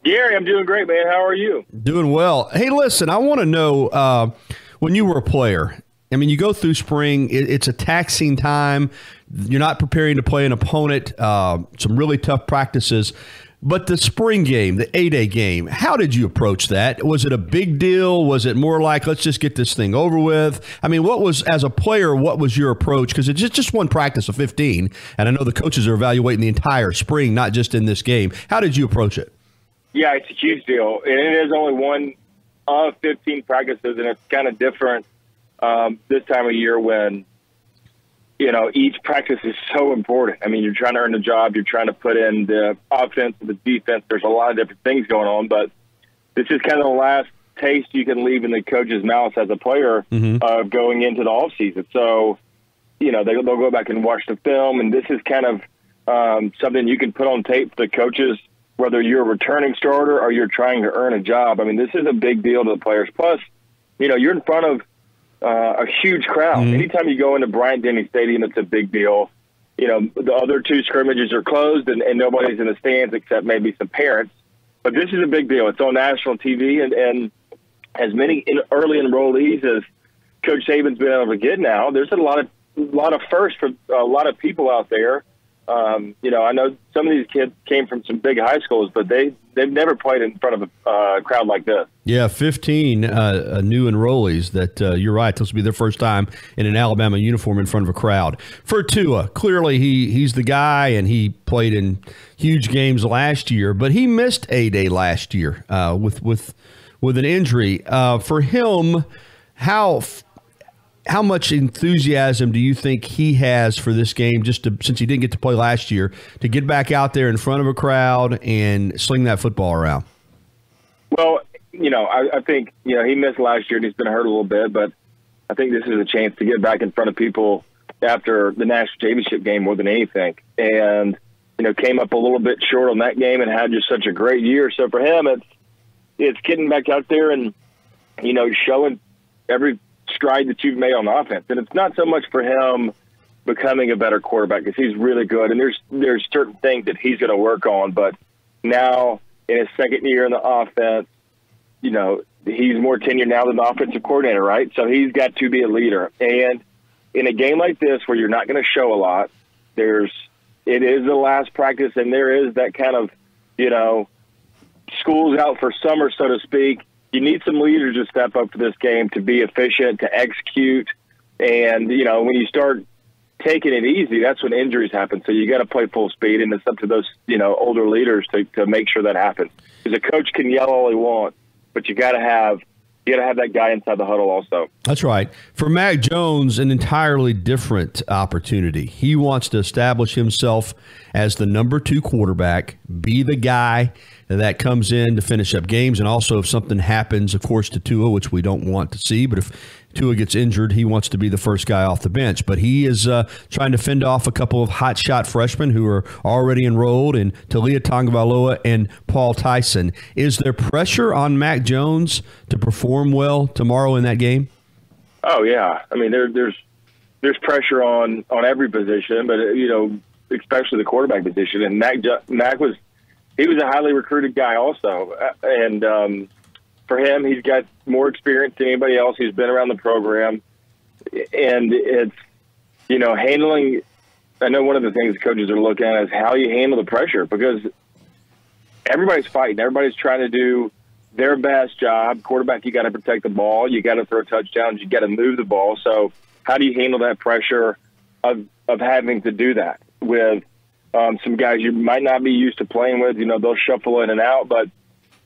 Gary, I'm doing great, man. How are you? Doing well. Hey, listen, I want to know when you were a player, I mean, you go through spring, it's a taxing time. You're not preparing to play an opponent, some really tough practices. But the spring game, the A-Day game, how did you approach that? Was it a big deal? Was it more like, let's just get this thing over with? I mean, as a player, what was your approach? Because it's just one practice of 15, and I know the coaches are evaluating the entire spring, not just in this game. How did you approach it? Yeah, it's a huge deal. And it is only one of 15 practices, and it's kind of different this time of year when, each practice is so important. I mean, you're trying to earn a job. You're trying to put in the offense and the defense. There's a lot of different things going on, but this is kind of the last taste you can leave in the coach's mouth as a player of going into the offseason. So, they'll go back and watch the film, and this is kind of something you can put on tape for the coaches, whether you're a returning starter or you're trying to earn a job. I mean, this is a big deal to the players. Plus, you're in front of a huge crowd. Anytime you go into Bryant-Denny Stadium, it's a big deal. The other two scrimmages are closed and nobody's in the stands except maybe some parents. But this is a big deal. It's on national TV, and as many early enrollees as Coach Saban's been able to get now, there's a lot of firsts for a lot of people out there. I know some of these kids came from some big high schools, but they've never played in front of a crowd like this. Yeah, 15 new enrollees that you're right. This will be their first time in an Alabama uniform in front of a crowd. For Tua, clearly he's the guy, and he played in huge games last year, but he missed A-Day last year with an injury. For him, how much enthusiasm do you think he has for this game, since he didn't get to play last year, to get back out there in front of a crowd and sling that football around? Well, I think, he missed last year and he's been hurt a little bit, but I think this is a chance to get back in front of people after the national championship game more than anything. And, came up a little bit short on that game and had just such a great year. So for him, it's getting back out there and, showing every stride that you've made on offense. And it's not so much for him becoming a better quarterback, because he's really good, and there's certain things that he's going to work on. But now in his second year in the offense, he's more tenured now than the offensive coordinator, right? So he's got to be a leader. And in a game like this where you're not going to show a lot, it is the last practice, and there is that kind of, school's out for summer, so to speak. You need some leaders to step up to this game, to be efficient, to execute. And, when you start taking it easy, that's when injuries happen. So you got to play full speed, and it's up to those, older leaders to make sure that happens. Because a coach can yell all he wants, but you got to have that guy inside the huddle also. That's right. For Mac Jones, an entirely different opportunity. He wants to establish himself as the number 2 quarterback, be the guy that comes in to finish up games. And also, if something happens, of course, to Tua, which we don't want to see, but if Tua gets injured, he wants to be the first guy off the bench. But he is trying to fend off a couple of hotshot freshmen who are already enrolled in Talia Tagovailoa and Paul Tyson. Is there pressure on Mac Jones to perform well tomorrow in that game? Oh, yeah. I mean, there's pressure on every position, but, especially the quarterback position. And Mac was a highly recruited guy also. And for him, he's got more experience than anybody else. He's been around the program. And it's, handling – I know one of the things coaches are looking at is how you handle the pressure, because everybody's fighting. Everybody's trying to do their best job. Quarterback, you got to protect the ball. You got to throw touchdowns. You got to move the ball. So how do you handle that pressure of having to do that with some guys you might not be used to playing with? They'll shuffle in and out. But,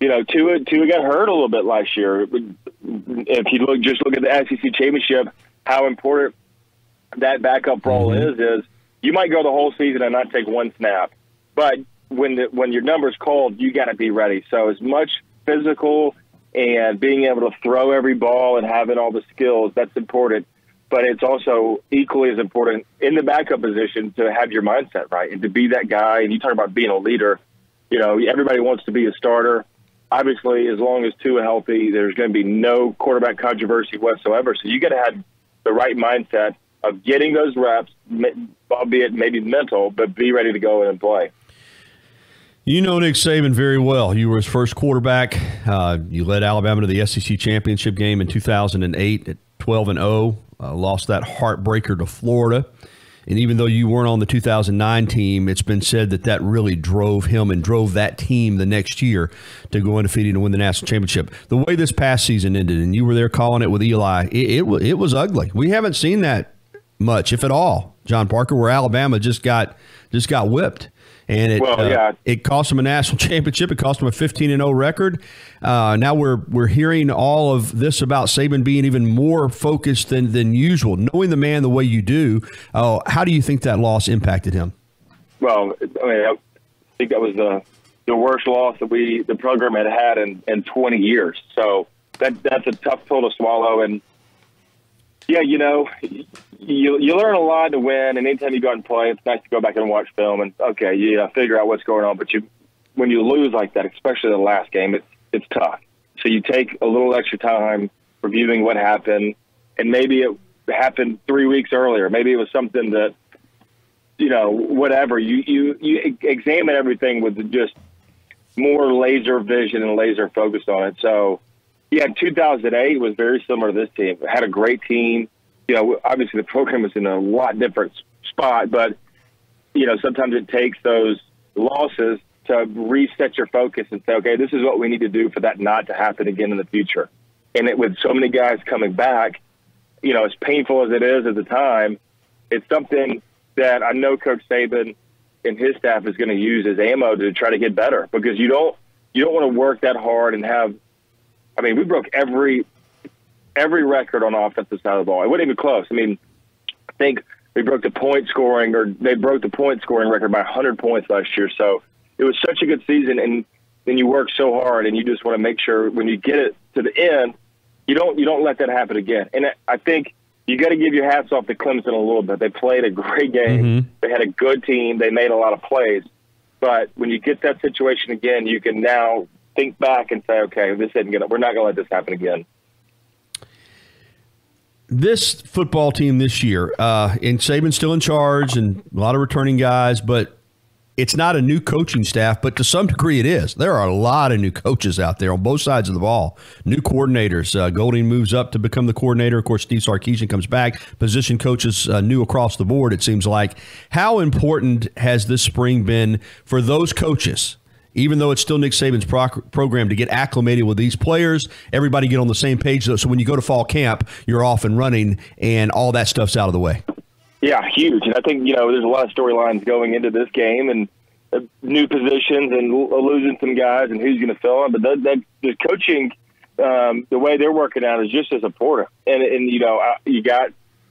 Tua got hurt a little bit last year. If you look at the SEC championship, how important that backup role is you might go the whole season and not take one snap. But when your number's called, you got to be ready. So as much physical and being able to throw every ball and having all the skills, that's important. But it's also equally as important in the backup position to have your mindset right and to be that guy. And you talk about being a leader. Everybody wants to be a starter. Obviously, as long as Tua healthy, there's going to be no quarterback controversy whatsoever. So you got to have the right mindset of getting those reps, albeit maybe mental, but be ready to go in and play. You know Nick Saban very well. You were his first quarterback. You led Alabama to the SEC championship game in 2008 at 12-0. Lost that heartbreaker to Florida. And even though you weren't on the 2009 team, it's been said that that really drove him and drove that team the next year to go undefeated and win the national championship. The way this past season ended, and you were there calling it with Eli, it was ugly. We haven't seen that much, if at all, John Parker, where Alabama just got whipped. And it cost them a national championship. It cost them a 15-0 record. Now we're hearing all of this about Saban being even more focused than usual. Knowing the man the way you do, how do you think that loss impacted him? Well, I think that was the worst loss that the program had in 20 years. So that's a tough pill to swallow. And yeah, you learn a lot to win, and anytime you go out and play, it's nice to go back and watch film and, okay, figure out what's going on. But when you lose like that, especially the last game, it's tough. So you take a little extra time reviewing what happened, and maybe it happened 3 weeks earlier. Maybe it was something that, whatever. You examine everything with just more laser vision and laser focus on it. So, yeah, 2008 was very similar to this team. It had a great team. Obviously the program was in a lot different spot, but, sometimes it takes those losses to reset your focus and say, okay, this is what we need to do for that not to happen again in the future. And with so many guys coming back, as painful as it is at the time, it's something that I know Coach Saban and his staff is going to use as ammo to try to get better, because you don't want to work that hard and have. I mean, we broke every record on the offensive side of the ball. It wasn't even close. I mean, I think they broke the point scoring record by 100 points last year. So it was such a good season, and then you work so hard, and you just want to make sure when you get it to the end, you don't let that happen again. And I think you got to give your hats off to Clemson a little bit. They played a great game. Mm-hmm. They had a good team. They made a lot of plays. But when you get that situation again, you can now think back and say, okay, we're not going to let this happen again. This football team this year, and Saban's still in charge and a lot of returning guys, but it's not a new coaching staff, but to some degree it is. There are a lot of new coaches out there on both sides of the ball, new coordinators. Golding moves up to become the coordinator. Of course, Steve Sarkisian comes back. Position coaches new across the board, it seems like. How important has this spring been for those coaches, even though it's still Nick Saban's program, to get acclimated with these players, everybody get on the same page, so when you go to fall camp, you're off and running and all that stuff's out of the way? Yeah, huge. And I think, there's a lot of storylines going into this game, and new positions and losing some guys and who's going to fill them. But the coaching, the way they're working out is just as important. And you got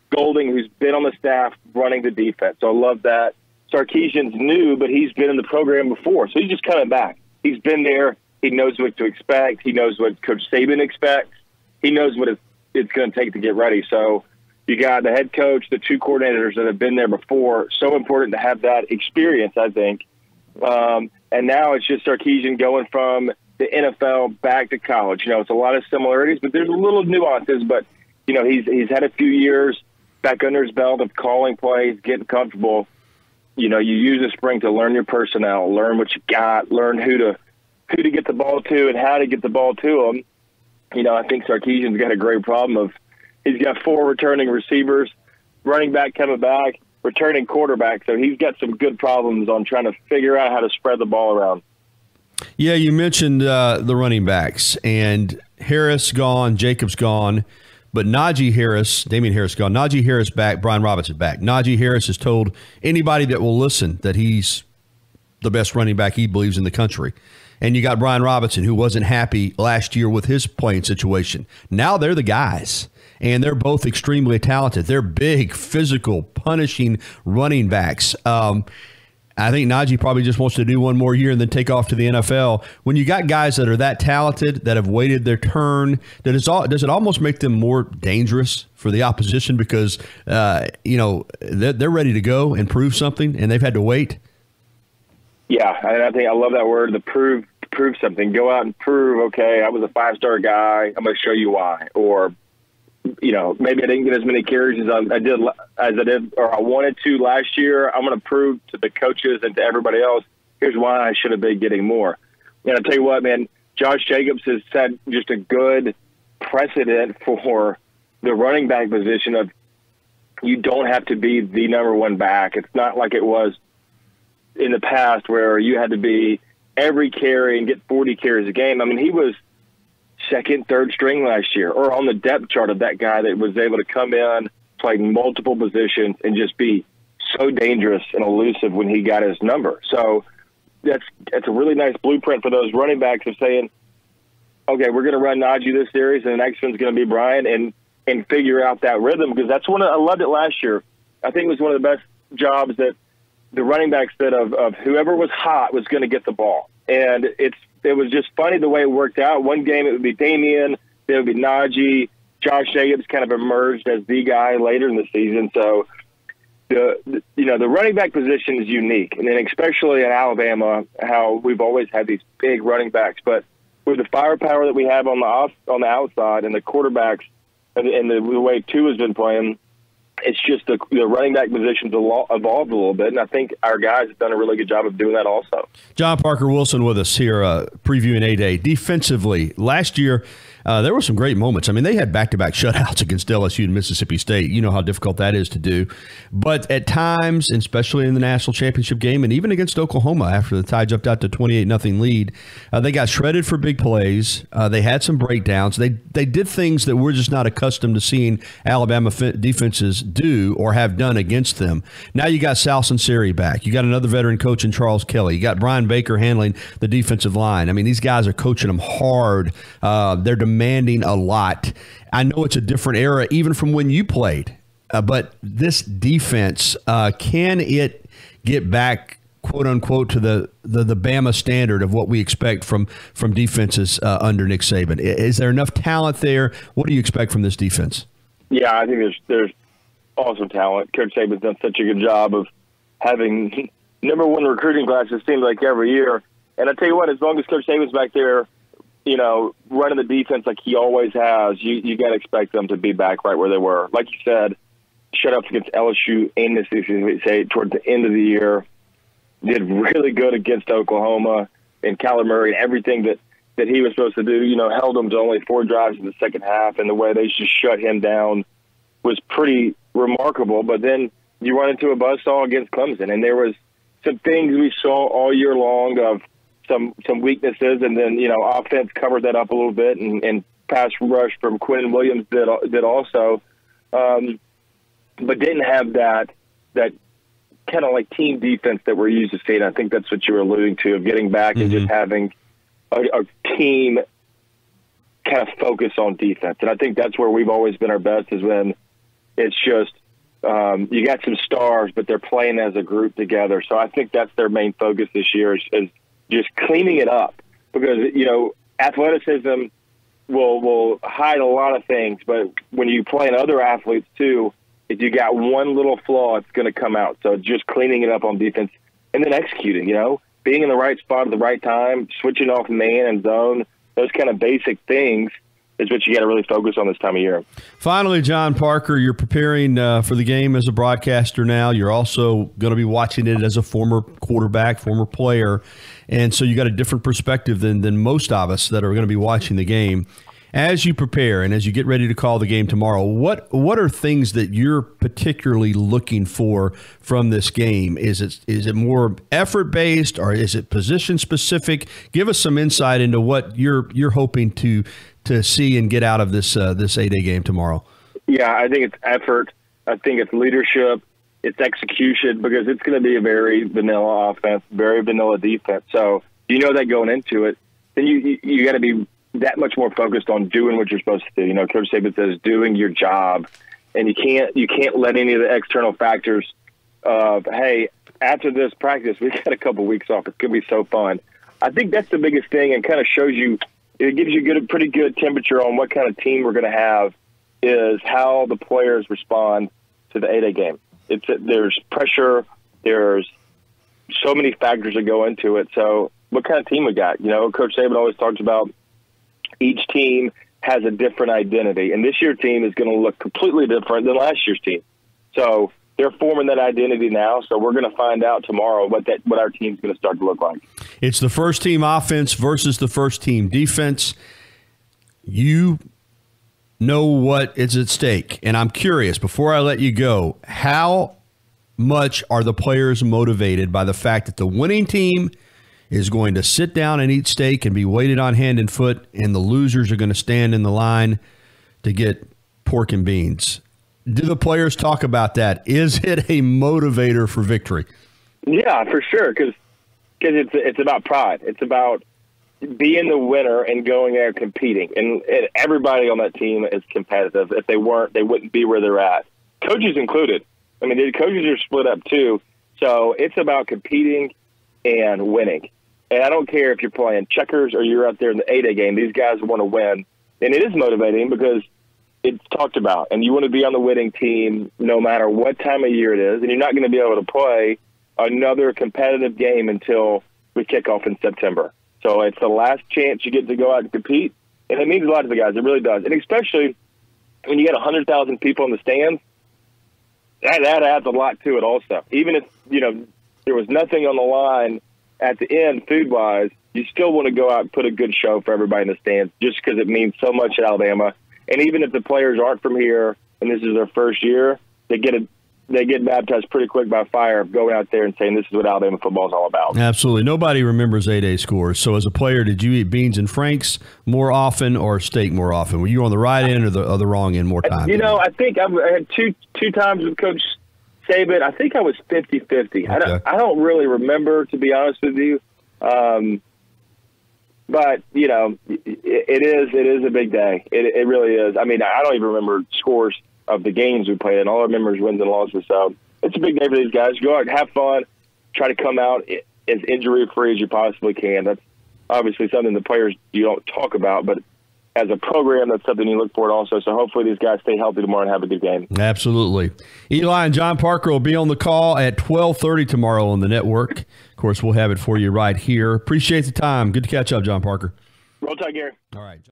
Golding, who's been on the staff running the defense. So I love that. Sarkisian's new, but he's been in the program before, so he's just coming back. He's been there. He knows what to expect. He knows what Coach Saban expects. He knows what it's going to take to get ready. So you got the head coach, the two coordinators that have been there before. So important to have that experience, I think. And now it's just Sarkisian going from the NFL back to college. It's a lot of similarities, but there's a little nuances. But he's had a few years back under his belt of calling plays, getting comfortable. You use the spring to learn your personnel, learn what you got, learn who to get the ball to and how to get the ball to them. I think Sarkisian's got a great problem of he's got 4 returning receivers, running back coming back, returning quarterback. So he's got some good problems on trying to figure out how to spread the ball around. Yeah, you mentioned the running backs, and Harris gone, Jacobs gone. But Najee Harris, Damian Harris gone. Najee Harris back, Brian Robinson back. Najee Harris has told anybody that will listen that he's the best running back he believes in the country. And you got Brian Robinson, who wasn't happy last year with his playing situation. Now they're the guys, and they're both extremely talented. They're big, physical, punishing running backs. I think Najee probably just wants to do one more year and then take off to the NFL. When you got guys that are that talented, that have waited their turn, does it almost make them more dangerous for the opposition because, they're ready to go and prove something and they've had to wait? Yeah, and I think I love that word, to prove something. Go out and prove, okay, I was a 5-star guy. I'm going to show you why. Or, maybe I didn't get as many carries as I did or I wanted to last year. I'm going to prove to the coaches and to everybody else here's why I should have been getting more. And I'll tell you what, man, Josh Jacobs has set just a good precedent for the running back position of you don't have to be the number one back. It's not like it was in the past where you had to be every carry and get 40 carries a game. I mean, he was second, third string last year, or on the depth chart of that guy that was able to come in, play multiple positions, and just be so dangerous and elusive when he got his number. So that's a really nice blueprint for those running backs of saying, okay, we're going to run Najee this series, and the next one's going to be Brian, and figure out that rhythm, because that's I loved it last year. I think it was one of the best jobs that the running backs did of whoever was hot was going to get the ball. And it was just funny the way it worked out. One game it would be Damian, then it would be Najee. Josh Jacobs kind of emerged as the guy later in the season. So the running back position is unique, and then especially in Alabama, how we've always had these big running backs. But with the firepower that we have on the outside and the quarterbacks and the way Tua has been playing, it's just the running back position's evolved a little bit, and I think our guys have done a really good job of doing that also. John Parker Wilson with us here previewing A-Day. Defensively, last year there were some great moments. I mean, they had back-to-back shutouts against LSU and Mississippi State. You know how difficult that is to do. But at times, especially in the national championship game and even against Oklahoma after the Tide jumped out to 28-0 lead, they got shredded for big plays. They had some breakdowns. They did things that we're just not accustomed to seeing Alabama defenses do or have done against them. Now you got Sal Sunseri back. You got another veteran coach in Charles Kelly. You got Brian Baker handling the defensive line. I mean, these guys are coaching them hard. They're demanding a lot. I know it's a different era even from when you played, but this defense, can it get back, quote unquote, to the Bama standard of what we expect from defenses under Nick Saban? Is there enough talent there? What do you expect from this defense? Yeah, I think there's awesome talent. Coach Saban's done such a good job of having number one recruiting class, it seems like, every year. And I tell you what, as long as Coach Saban's back there, running the defense like he always has, you got to expect them to be back right where they were. Like you said, shutouts against LSU and Mississippi State towards the end of the year. Did really good against Oklahoma and Kyler Murray and everything that he was supposed to do. Held them to only 4 drives in the second half, and the way they just shut him down was pretty remarkable. But then you run into a buzzsaw against Clemson, and there was some things we saw all year long of some weaknesses, and then offense covered that up a little bit, and pass rush from Quinn Williams did also, but didn't have that kind of like team defense that we're used to seeing. I think that's what you were alluding to, of getting back and just having a team kind of focus on defense. And I think that's where we've always been our best, is when it's just you got some stars, but they're playing as a group together. So I think that's their main focus this year, is just cleaning it up, because athleticism will hide a lot of things, but when you play in other athletes too, if you got one little flaw, it's going to come out. So just cleaning it up on defense, and then executing, being in the right spot at the right time, switching off man and zone, those kind of basic things is what you got to really focus on this time of year. Finally, John Parker, you're preparing for the game as a broadcaster now. You're also going to be watching it as a former quarterback, former player, and so you got a different perspective than most of us that are going to be watching the game. As you prepare and as you get ready to call the game tomorrow, what are things that you're particularly looking for from this game? Is it more effort based, or is it position specific? Give us some insight into what you're hoping to see and get out of this 8-day game tomorrow. Yeah, I think it's effort. I think it's leadership. It's execution, because it's going to be a very vanilla offense, very vanilla defense. So that going into it, then you got to be that much more focused on doing what you're supposed to do. Coach Saban says doing your job, and you can't let any of the external factors of, hey, after this practice, we got a couple weeks off. It's going to be so fun. I think that's the biggest thing, and kind of shows you, it gives you a pretty good temperature on what kind of team we're going to have, is how the players respond to the 8-day game. There's pressure. There's so many factors that go into it. So what kind of team we got? Coach Saban always talks about each team has a different identity, and this year's team is going to look completely different than last year's team. So they're forming that identity now. So we're going to find out tomorrow what our team's going to start to look like. It's the first team offense versus the first team defense. You know what is at stake. And I'm curious, before I let you go, how much are the players motivated by the fact that the winning team is going to sit down and eat steak and be waited on hand and foot, and the losers are going to stand in the line to get pork and beans? Do the players talk about that? Is it a motivator for victory? Yeah, for sure, because it's about pride. It's about being the winner and going there competing. And everybody on that team is competitive. If they weren't, they wouldn't be where they're at. Coaches included. I mean, the coaches are split up too. So it's about competing and winning. And I don't care if you're playing checkers or you're out there in the 8A game. These guys want to win. And it is motivating because it's talked about. And you want to be on the winning team no matter what time of year it is. And you're not going to be able to play another competitive game until we kick off in September. So it's the last chance you get to go out and compete. And it means a lot to the guys. It really does. And especially when you get 100,000 people in the stands, that adds a lot to it also. Even if, there was nothing on the line at the end food-wise, you still want to go out and put a good show for everybody in the stands just because it means so much at Alabama. And even if the players aren't from here and this is their first year, they get baptized pretty quick by fire of going out there and saying this is what Alabama football is all about. Absolutely. Nobody remembers 8A scores. So as a player, did you eat beans and franks more often or steak more often? Were you on the right end or the wrong end more time? I think I had two times with Coach Saban. I think I was 50-50. Okay. I don't really remember, to be honest with you. But, it is a big day. It really is. I mean, I don't even remember scores of the games we played in. All I remember is wins and losses. So it's a big day for these guys. Go out, have fun, try to come out as injury-free as you possibly can. That's obviously something the players you don't talk about, but as a program, that's something you look for also. So hopefully these guys stay healthy tomorrow and have a good game. Absolutely. Eli and John Parker will be on the call at 12:30 tomorrow on the network. Of course, we'll have it for you right here. Appreciate the time. Good to catch up, John Parker. Roll Tide, Gary. All right.